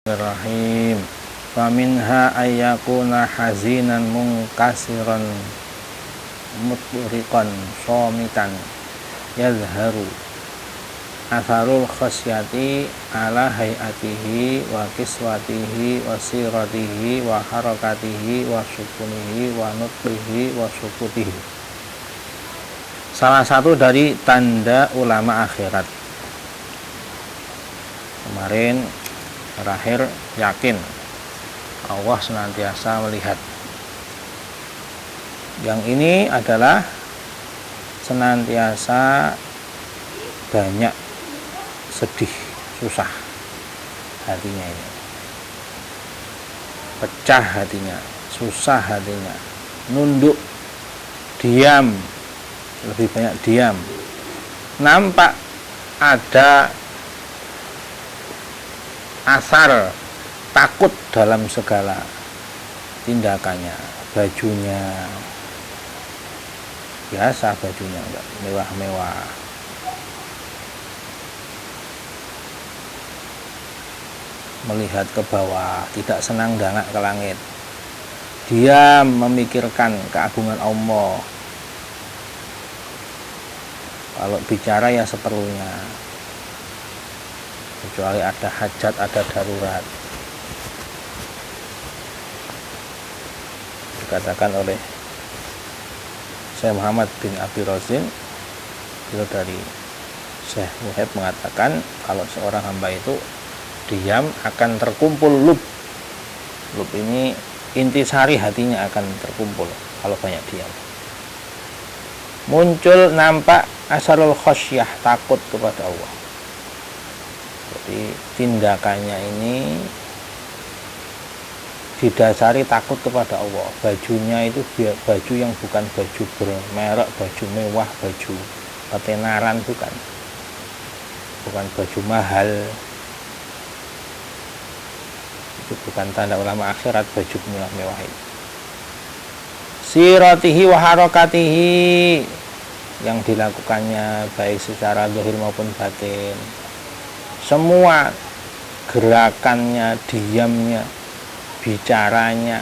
Bismillahirrahmanirrahim. Faminha ayyakuna hazinan munkasiran mutriqan somitan yadharu atharul khasyati ala hayatihi wa kiswatihi wa siratihi wa harakatihi wa sukunihi wa nutbihi wa sukutihi. Salah satu dari tanda ulama akhirat. Kemarin terakhir yakin Allah senantiasa melihat. Yang ini adalah senantiasa banyak sedih, susah hatinya ini, pecah hatinya, susah hatinya, nunduk, diam, lebih banyak diam. Nampak ada asar takut dalam segala tindakannya. Bajunya biasa, bajunya enggak mewah-mewah, melihat ke bawah, tidak senang dangak ke langit, diam memikirkan keagungan Allah. Kalau bicara ya seperlunya, kecuali ada hajat, ada darurat. Dikatakan oleh Syekh Muhammad bin Abi Razin, itu dari Syekh Muhaib, mengatakan kalau seorang hamba itu diam akan terkumpul lub. Lub ini intisari, hatinya akan terkumpul kalau banyak diam. Muncul nampak asarul khasyah, takut kepada Allah. Jadi tindakannya ini didasari takut kepada Allah. Bajunya itu baju yang bukan baju bermerek, baju mewah, baju ketenaran, bukan baju mahal. Itu bukan tanda ulama akhirat, baju mewah itu. Siratihi wa harakatihi, yang dilakukannya baik secara zahir maupun batin. Semua gerakannya, diamnya, bicaranya,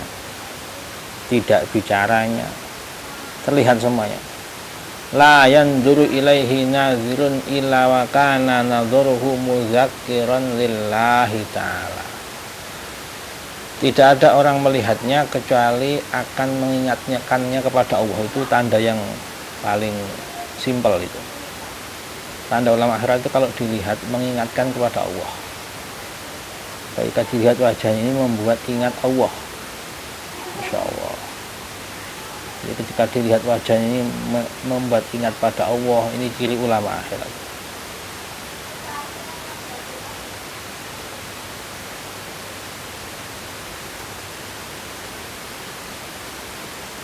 tidak bicaranya, terlihat semuanya. La yanzuru ilaihi nazirun illa wa kana nadhuruhu muzakkiran lillahi ta'ala. Tidak ada orang melihatnya kecuali akan mengingatkannya kepada Allah. Itu tanda yang paling simpel itu. Tanda ulama akhirat itu kalau dilihat mengingatkan kepada Allah. Ketika dilihat wajahnya ini membuat ingat Allah. Masya Allah. Jadi ketika dilihat wajahnya ini membuat ingat pada Allah, ini ciri ulama akhirat.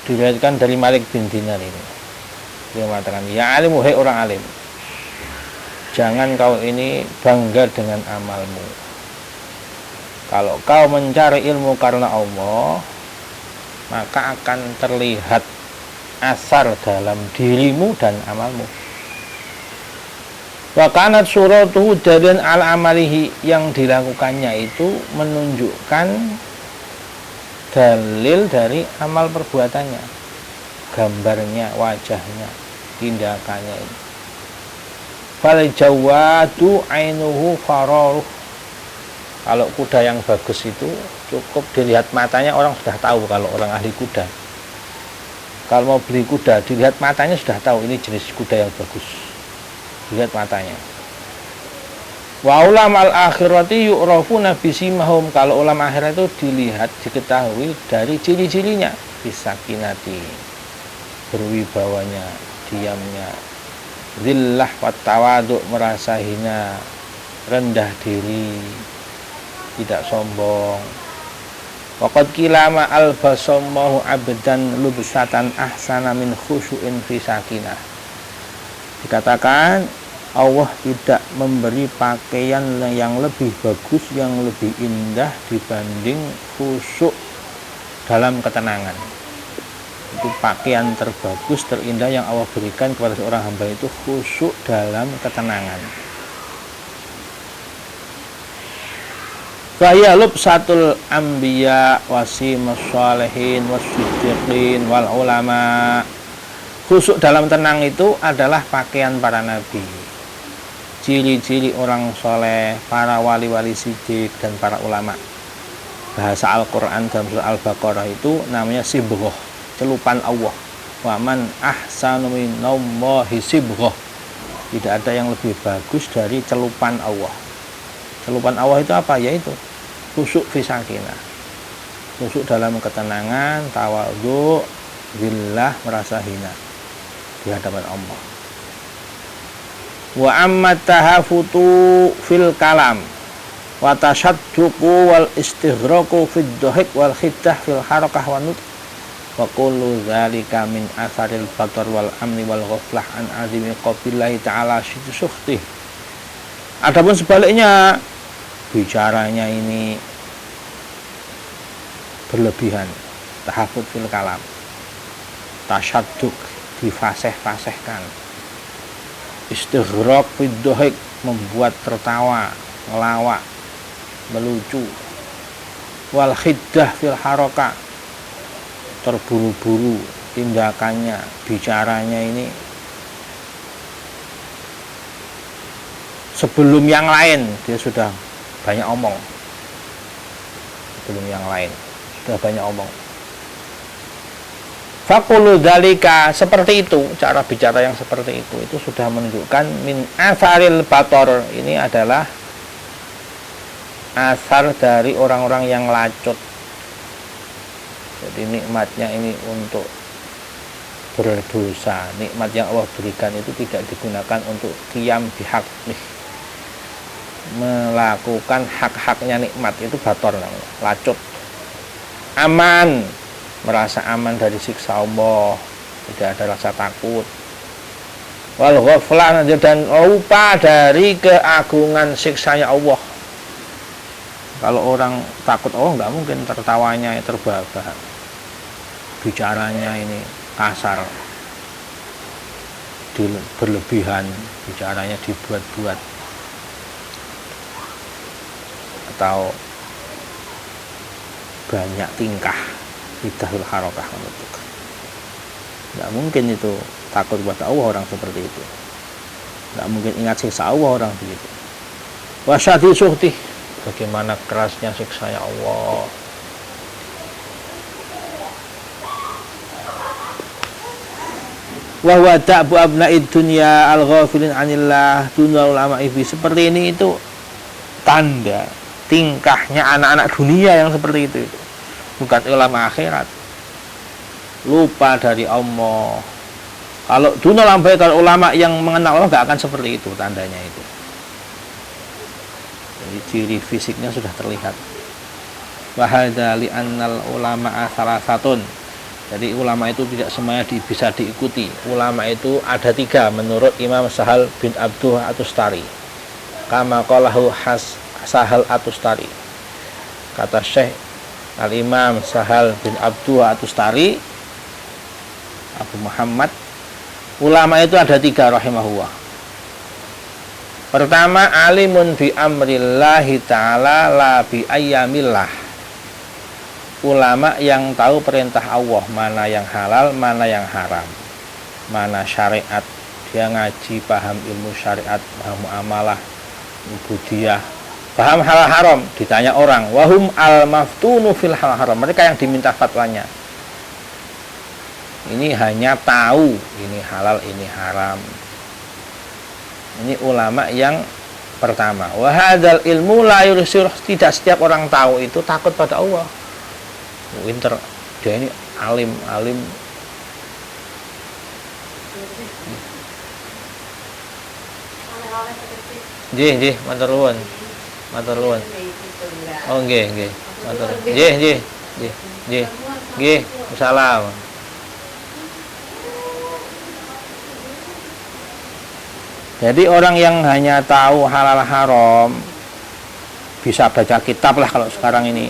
Diriwayatkan dari Malik bin Dinar ini. Dia mengatakan, ya alim, wahai orang alim, jangan kau ini bangga dengan amalmu. Kalau kau mencari ilmu karena Allah, maka akan terlihat asar dalam dirimu dan amalmu. Wa kanat suratuhu dalilan ala amalihi, yang dilakukannya itu menunjukkan dalil dari amal perbuatannya, gambarnya, wajahnya, tindakannya ini. Fal jawadu ainuhu fararuh. Kalau kuda yang bagus itu cukup dilihat matanya, orang sudah tahu kalau orang ahli kuda. Kalau mau beli kuda, dilihat matanya sudah tahu ini jenis kuda yang bagus. Dilihat matanya. Wa ulamal akhirati yu'rafuna bisimahum. Kalau ulama akhirat itu dilihat, diketahui dari ciri-cirinya. Bisakinati, berwibawanya, diamnya, zillah wa tawaduk, merasa hina, rendah diri, tidak sombong. Waqad kilama albasammahu abdan lubsatan ahsana min khusyu'in fi sakinah. Dikatakan Allah tidak memberi pakaian yang lebih bagus, yang lebih indah dibanding khusyuk dalam ketenangan. Itu pakaian terbagus, terindah yang Allah berikan kepada seorang hamba itu khusyuk dalam ketenangan. Fahya lubsatul anbiya wasimus sholihin wasiddiqin wal ulama. Khusuk dalam tenang itu adalah pakaian para nabi, ciri-ciri orang soleh, para wali-wali siddiq dan para ulama. Bahasa Al-Quran dalam surah Al-Baqarah itu namanya sibghah, celupan Allah. Wa man ahsanu minallahi sibghah. Tidak ada yang lebih bagus dari celupan Allah. Celupan Allah itu apa? Yaitu khusuk fi sakinah, khusuk dalam ketenangan, tawadhu, zillah, merasa hina di hadapan Allah. Wa amma tahafutu fil kalam wa tasyadduqu wal istighraqu fid dhahik wal khiddah fil harakah wa nut wa kullu dzalika min atharil batar wal amni wal ghaflah an azimi qabillahi ta'ala syukhti. Adapun sebaliknya, bicaranya ini berlebihan, tahafut fil kalam, tasyadduq, difaseh-fasehkan, istighraq fid dhahik, membuat tertawa, ngelawak, melucu, wal khiddah fil harakah, terburu-buru tindakannya, bicaranya ini sebelum yang lain dia sudah banyak omong. Sebelum yang lain sudah banyak omong. Faqulu dzalika, seperti itu, cara bicara yang seperti itu sudah menunjukkan min asaril bator, ini adalah asar dari orang-orang yang lacut. Jadi nikmatnya ini untuk berdosa. Nikmat yang Allah berikan itu tidak digunakan untuk qiyam bihaq, melakukan hak-haknya nikmat, itu bator namanya, lacut. Aman, merasa aman dari siksa Allah, tidak ada rasa takut. Wal ghaflan, dan lupa dari keagungan siksanya Allah. Kalau orang takut Allah nggak mungkin tertawanya terbahak-bahak, bicaranya ini kasar, berlebihan, bicaranya dibuat-buat, atau banyak tingkah, bidahul harakah menutup. Nggak mungkin itu takut kepada Allah orang seperti itu. Nggak mungkin ingat siksa Allah orang begitu. Wasyadi suhti, bagaimana kerasnya siksa Allah. Wa huwa ta'bu abna'id dunya al-ghafilin 'anillah dunal ulama ibi. Seperti ini itu tanda tingkahnya anak-anak dunia yang seperti itu. Bukan ulama akhirat, lupa dari Allah. Kalau dunal ambai, kalau ulama yang mengenal Allah nggak akan seperti itu, tandanya itu. Jadi ciri fisiknya sudah terlihat. Wa hadza li annal ulama salasatun. Jadi ulama itu tidak semuanya bisa diikuti. Ulama itu ada 3 menurut Imam Sahal bin Abduh Atustari. Kama qalahu Sahal Atustari. Kata Syekh Al-Imam Sahal bin Abduh Atustari, Abu Muhammad, ulama itu ada 3 rahimahullah. Pertama, alimun bi amrillahi ta'ala la bi ayyamillah. Ulama yang tahu perintah Allah, mana yang halal, mana yang haram, mana syariat. Dia ngaji, paham ilmu syariat, paham muamalah, budiyah, paham halal haram. Ditanya orang, wahum al-maftunu fil halal haram. Mereka yang diminta fatwanya. Ini hanya tahu, ini halal, ini haram. Ini ulama yang pertama. Wa hadzal ilmu la yursir, tidak setiap orang tahu itu takut pada Allah. Winter, dia ini alim. Nggih, matur nuwun. Oh nggih. Matur. Nggih. Salam. Jadi orang yang hanya tahu halal haram, bisa baca kitab lah kalau sekarang ini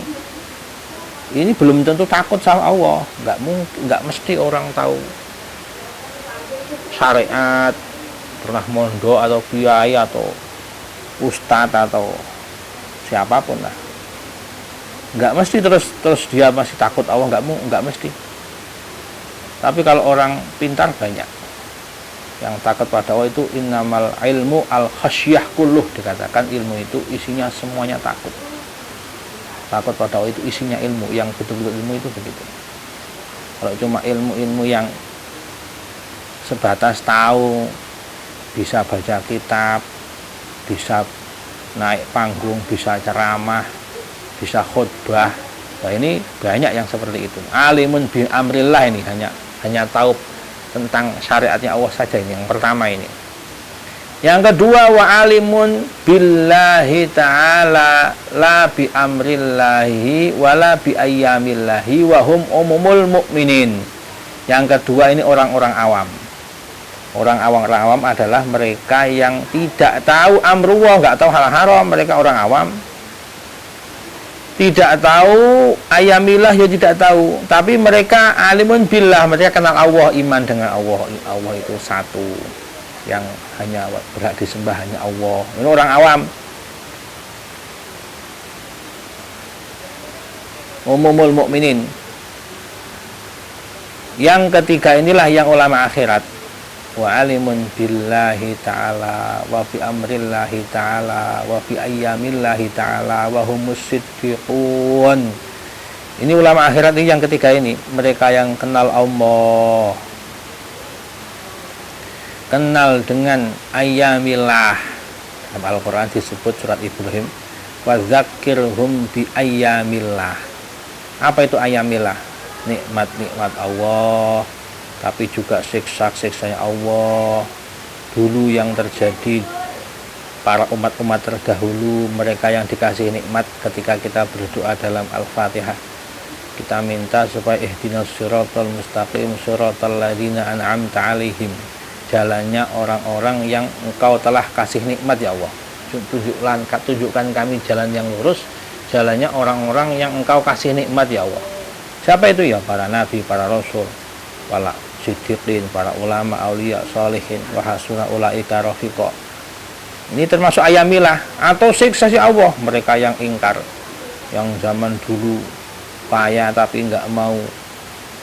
belum tentu takut sama Allah. Nggak mesti orang tahu syariat, pernah mondok atau kiai atau ustadz atau siapapun lah. Nggak mesti terus dia masih takut Allah, nggak mesti. Tapi kalau orang pintar banyak yang takut pada Allah itu innamal ilmu al khasyah kulluh, dikatakan ilmu itu isinya semuanya takut. Takut pada Allah itu isinya ilmu, yang betul-betul ilmu itu begitu. Kalau cuma ilmu-ilmu yang sebatas tahu, bisa baca kitab, bisa naik panggung, bisa ceramah, bisa khutbah, nah ini banyak yang seperti itu. Alimun bi amrillah, ini hanya tahu tentang syariatnya Allah saja, ini yang pertama ini. Yang kedua, wa alimun billahi ta'ala la bi amrillahi wala bi ayyamillahi wa hum umumul mu'minin. Yang kedua ini orang-orang awam. Orang awam adalah mereka yang tidak tahu amrullah, nggak tahu hal haram, mereka orang awam. Tidak tahu ayamillah, ya tidak tahu, tapi mereka alimun billah, mereka kenal Allah, iman dengan Allah. Allah itu satu, yang hanya berhak disembah hanya Allah. Ini orang awam. Umumul mukminin. Yang ketiga inilah yang ulama akhirat. Wa alimun billahi ta'ala wa bi amrillahi ta'ala wa bi ayyamillahi ta'ala wa humus siddiqun. Ini ulama akhirat ini yang ketiga ini, mereka yang kenal Allah, kenal dengan ayyamillah. Dalam Al-Quran disebut surat Ibrahim, wa dzakirhum bi ayyamillah. Apa itu ayyamillah? Nikmat-nikmat Allah, tapi juga siksa-siksanya Allah dulu yang terjadi para umat-umat terdahulu, mereka yang dikasih nikmat. Ketika kita berdoa dalam Al-Fatihah, kita minta supaya ihdinas siratal mustaqim siratal ladzina an'amta 'alaihim, jalannya orang-orang yang Engkau telah kasih nikmat ya Allah. Tunjukkan kami jalan yang lurus, jalannya orang-orang yang Engkau kasih nikmat ya Allah. Siapa itu ya? Para nabi, para rasul, para siddiqin, para ulama, aulia, sholihin, wa hasuna ulaika rafiqa. Ini termasuk ayamilah atau siksa si Allah, mereka yang ingkar, yang zaman dulu payah tapi nggak mau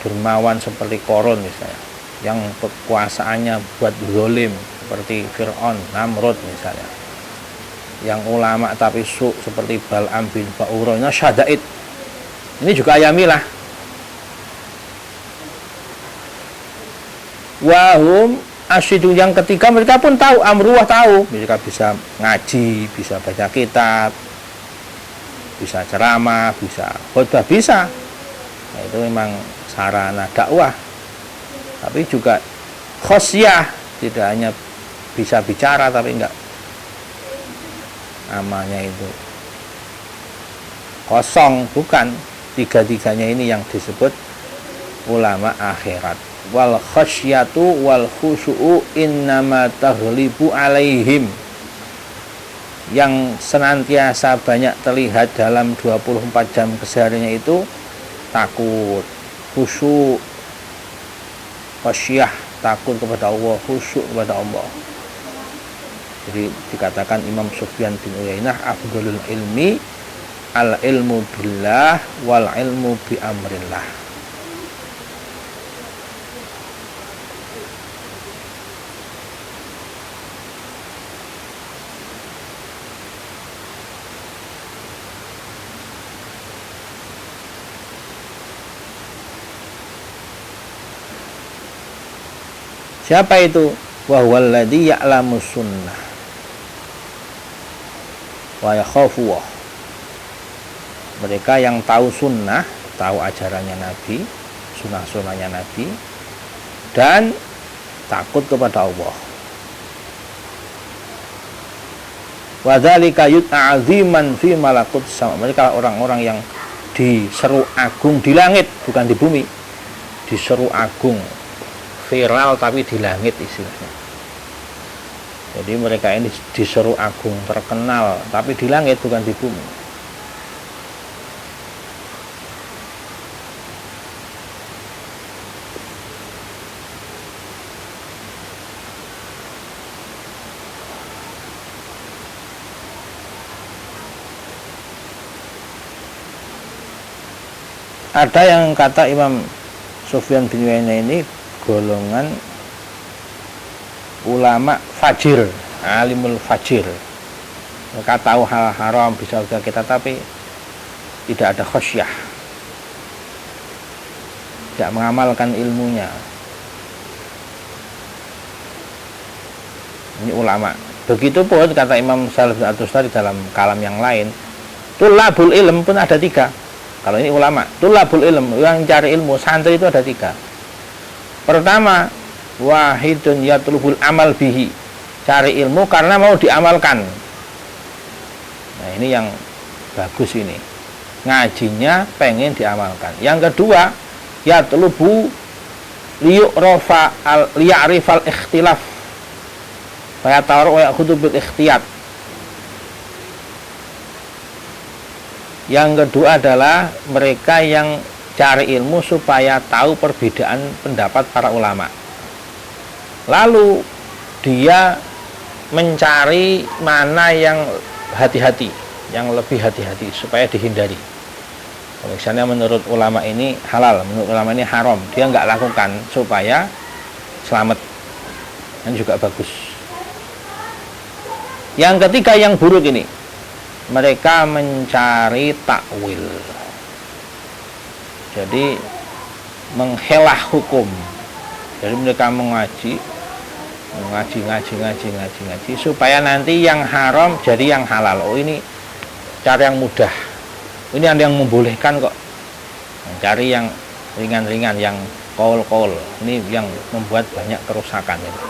dermawan seperti Korun misalnya, yang kekuasaannya buat zalim seperti Fir'aun, Namrud misalnya, yang ulama tapi seperti Bal'am bin Ba'ura, syada'id. Ini juga ayamilah. Wahum asyidun, yang ketiga mereka pun tahu amruah, tahu, mereka bisa ngaji, bisa baca kitab, bisa ceramah, bisa khutbah, bisa. Nah, itu memang sarana dakwah. Tapi juga khosyah, tidak hanya bisa bicara tapi enggak amalnya itu kosong, bukan. Tiga-tiganya ini yang disebut ulama akhirat. Wal khasyatu wal khusyu'u innama taghlibu alaihim, yang senantiasa banyak terlihat dalam 24 jam kesehariannya itu takut, khusyuk, khasyah, takut kepada Allah, khusyuk kepada Allah. Jadi dikatakan Imam Sufyan bin Uyainah, afdhalul ilmi al ilmu billah wal ilmu bi amrillah. Siapa itu? Wa huwal ladzi ya'lamu sunnah wa yakhafu. Mereka yang tahu sunnah, tahu ajarannya Nabi, sunnah-sunnahnya Nabi, dan takut kepada Allah. Wa dzalika yut'aziman fi malakut sama. Mereka orang-orang yang diseru agung di langit, bukan di bumi. Diseru agung, viral tapi di langit istilahnya. Jadi mereka ini diseru agung, terkenal tapi di langit, bukan di bumi. Ada yang kata Imam Sufyan bin Uyainah ini golongan ulama fajir, alimul fajir. Mereka tahu hal haram bisa kita, tapi tidak ada khosyah, tidak mengamalkan ilmunya. Ini ulama. Begitupun kata Imam Shalih bin At-Tustari dalam kalam yang lain, tulabul ilm pun ada 3. Kalau ini ulama, tulabul ilm, yang cari ilmu, santri itu ada 3. Pertama, wahidun yatlubul amal bihi, cari ilmu karena mau diamalkan. Nah, ini yang bagus ini. Ngajinya pengen diamalkan. Yang kedua, yatlubu liyu'rafa liya'rifal ikhtilaf. Saya taruh wa yakhudhu bil ikhtiyat. Yang kedua adalah mereka yang cari ilmu supaya tahu perbedaan pendapat para ulama. Lalu dia mencari mana yang hati-hati, yang lebih hati-hati supaya dihindari. Misalnya menurut ulama ini halal, menurut ulama ini haram, dia nggak lakukan supaya selamat. Dan juga bagus. Yang ketiga yang buruk ini, mereka mencari takwil. Jadi menghelah hukum. Jadi mereka mengaji supaya nanti yang haram jadi yang halal. Oh, ini cara yang mudah. Ini ada yang membolehkan kok. Cari yang ringan-ringan, yang qaul-qaul. Ini yang membuat banyak kerusakan itu.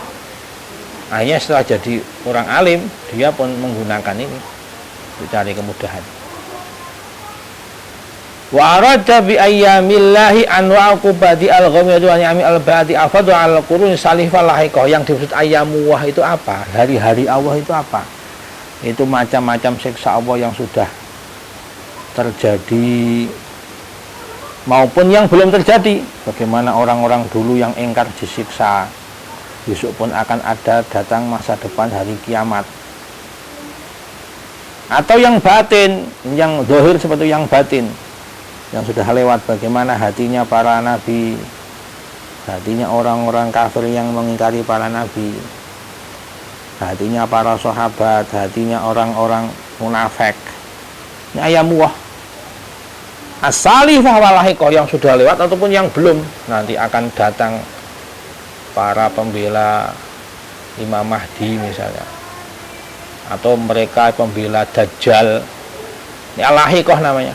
Akhirnya setelah jadi orang alim, dia pun menggunakan ini untuk cari kemudahan. Wa arada bi ayyamillahi anwa uqubati al-ghamiyati wa ni'ami al-ba'di afadu al-qurun salifah lahiqah. Yang dimaksud ayyamuwah itu apa? Hari-hari Allah itu apa? Itu macam-macam siksa Allah yang sudah terjadi maupun yang belum terjadi. Bagaimana orang-orang dulu yang ingkar disiksa, besok pun akan ada datang masa depan hari kiamat. Atau yang batin, yang zahir seperti yang batin, yang sudah lewat, bagaimana hatinya para nabi, hatinya orang-orang kafir yang mengingkari para nabi, hatinya para sahabat, hatinya orang-orang munafik. Ini ayamuwah as-salifah walahiqah, yang sudah lewat ataupun yang belum, nanti akan datang para pembela Imam Mahdi misalnya, atau mereka pembela Dajjal. Ini al-lahiqah namanya.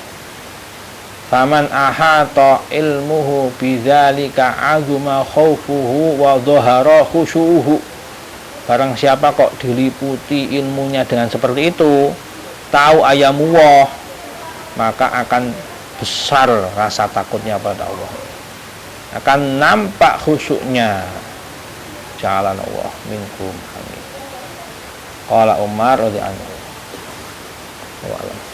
Faman ahata ilmuhu bidzalika azuma khaufuhu wa dhahara khusyuhu. Barang siapa kok diliputi ilmunya dengan seperti itu, tahu ayamullah, maka akan besar rasa takutnya pada Allah, akan nampak khusyuknya. Jalan Allah minkum amin. Qala Umar radhiyallahu anhu.